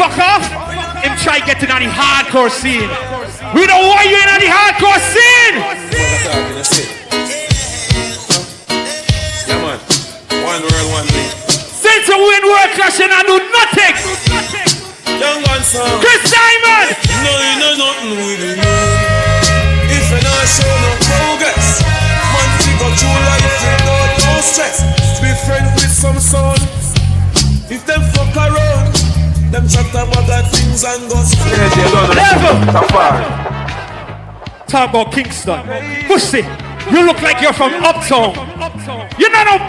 fucker. Him try getting on the hardcore scene. We don't want you in on the hardcore scene. Yeah, man. One world, one league. Since a win world clash and I do nothing. Yung Gunz Sound. Chris Simon. No, you know nothing with you. If you not show no progress, man, you go through life without no stress. Be friends with some son. If them fuck around, them chat about that things and go Level. Talk about Kingston. Pussy, you look like you're from Uptown. You're not no